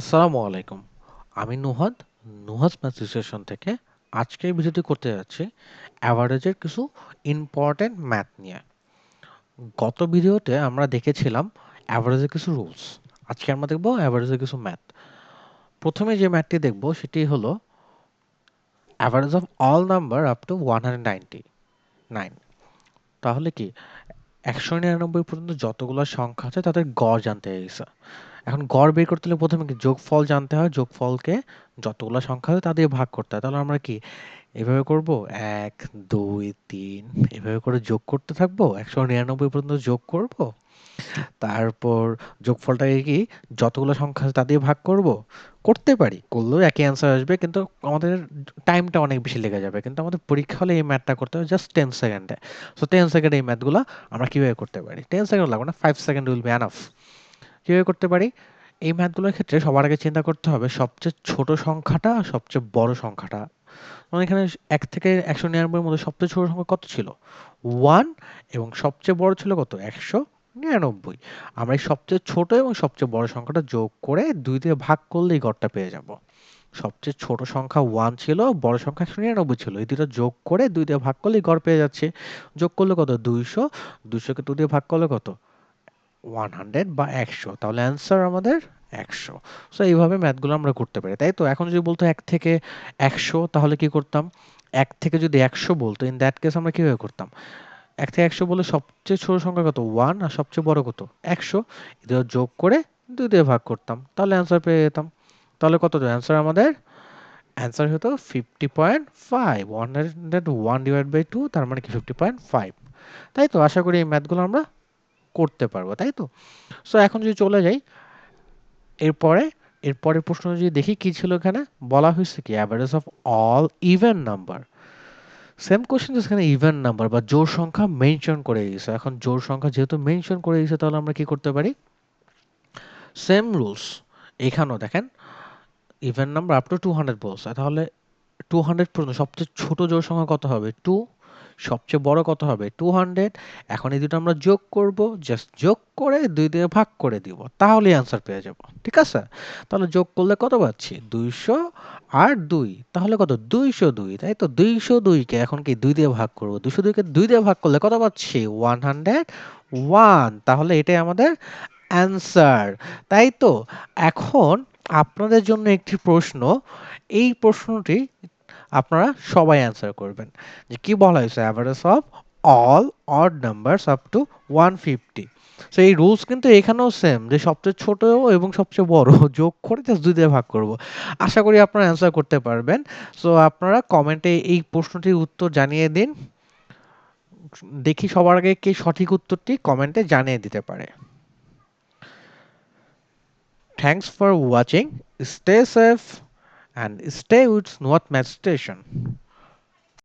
আসসালামু আলাইকুম। আমি নুহাদ, নুহাজ ম্যাথ রিসোর্স থেকে আজকের ভিডিওটি করতে যাচ্ছি অ্যাভারেজের কিছু ইম্পর্টেন্ট ম্যাথ নিয়ে। গত ভিডিওতে আমরা দেখেছিলাম অ্যাভারেজের কিছু রুলস। আজকে আমরা দেখব অ্যাভারেজের কিছু ম্যাথ। প্রথমে যে ম্যাথটি দেখব সেটি হলো average of all number up to 199। তাহলে কি 199 পর্যন্ত যতগুলো সংখ্যা আছে তাদের গড় জানতে চাইছে। এখন গড় বের করতে হলে প্রথমে কি যোগফল জানতে হয়। যোগফলকে যতগুলো সংখ্যা আছে তা দিয়ে ভাগ করতে হয়। তাহলে আমরা কি এভাবে করব ১, ২, ৩ এভাবে করে যোগ করতে থাকবো। ১৯৯ পর্যন্ত যোগ করব। তারপর যোগফলটাকে কি যতগুলো সংখ্যা আছে তা দিয়ে ভাগ করব। করতে পারি। করলেও একই অ্যান্সার আসবে কিন্তু আমাদের টাইমটা অনেক বেশি লেগে যাবে। কিন্তু আমাদের পরীক্ষা হলে এই ম্যাথটা করতে হবে জাস্ট 10 সেকেন্ডে। সো 10 সেকেন্ডে এই ম্যাথগুলা আমরা কিভাবে করতে পারি? 10 সেকেন্ড লাগবে না, 5 সেকেন্ড উইল বি এনাফ। কিভাবে করতে পারি? এই ম্যাথগুলোর ক্ষেত্রে সবার আগে চিন্তা করতে হবে সবচেয়ে ছোট সংখ্যাটা আর সবচেয়ে বড় সংখ্যাটা। মানে এখানে ১ থেকে ১৯৯ এর মধ্যে সবচেয়ে ছোট সংখ্যা কত ছিল? 1 এবং সবচেয়ে বড় ছিল কত? ১৯৯। আমরা এই সবচেয়ে ছোট এবং সবচেয়ে বড় সংখ্যাটা যোগ করে ২ দিয়ে ভাগ করলেই গড়টা পেয়ে যাব। সবচেয়ে ছোট সংখ্যা ১ ছিল, বড় সংখ্যা ১৯৯ ছিল। এই দুটো যোগ করে ২ দিয়ে ভাগ করলেই গড় পেয়ে যাচ্ছি। যোগ করলে কত? ২০০। ২০০ কে ২ দিয়ে ভাগ করলে কত? 100 বা ১০০। তাহলে অ্যান্সার আমাদের ১০০। সো এইভাবে ম্যাথগুলো আমরা করতে পারি। তাই তো? এখন যদি বলতো ১ থেকে ১০০ তাহলে কি করতাম? ১ থেকে যদি ১০০ বলতো in that case আমরা কিভাবে করতাম? ১ থেকে ১০০ বললে সবচেয়ে ছোট সংখ্যা কত? ১ আর সবচেয়ে বড় কত? ১০০। এদের যোগ করে ২ দিয়ে ভাগ করতাম। তাহলে অ্যান্সার পেয়ে যেতাম। তাহলে কত হতো অ্যান্সার আমাদের? অ্যান্সার হতো 50.5 101 ডিভাইড বাই 2 তার মানে কি 50.5। তাই তো? আশা করি এই ম্যাথগুলো আমরা করতে পারবো। তাই তো? সো এখন যদি চলে যাই এরপরে, এরপরের প্রশ্ন যদি দেখি কি ছিল এখানে? বলা হইছে কি average of all even number. Same question just এখানে ইভেন নাম্বার বা জোড় সংখ্যা মেনশন করে দিয়েছে। এখন জোড় সংখ্যা যেহেতু মেনশন করে দিয়েছে তাহলে আমরা কি করতে পারি? সেম রুলস এখানেও দেখেন ইভেন নাম্বার আপ টু 200 বলছে। তাহলে 200 পর্যন্ত সবচেয়ে ছোট জোড় সংখ্যা কত হবে? 2। সবচেয়ে বড় কত হবে? 200। এখন এই দুটো আমরা যোগ করব। জাস্ট যোগ করে ২ দিয়ে ভাগ করে দিব। তাহলেই অ্যান্সার পেয়ে যাব। ঠিক আছে? তাহলে যোগ করলে কত পাচ্ছি? ২০০ আর ২। তাহলে কত? ২০২। তাই তো? ২০২ কে এখন কি ২ দিয়ে ভাগ করব। ২০২ কে ২ দিয়ে ভাগ করলে কত পাচ্ছি? 101। তাহলে এটাই আমাদের অ্যান্সার। তাই তো? এখন আপনাদের জন্য একটি প্রশ্ন। এই প্রশ্নটি আপনারা সবাই অ্যান্সার করবেন। যে কি বলা হয়েছে? Average of all odd numbers up to 150। So এই রুলস কিন্তু এখানেও সেম যে সবচেয়ে ছোট এবং সবচেয়ে বড় যোগ করে জাস্ট ২ দিয়ে ভাগ করব। আশা করি আপনারা অ্যান্সার করতে পারবেন। সো আপনারা কমেন্টে এই প্রশ্নটির উত্তর জানিয়ে দিন। দেখি সবার আগে কে সঠিক উত্তরটি কমেন্টে জানিয়ে দিতে পারে। Thanks for watching. Stay safe and stay with North Math Station.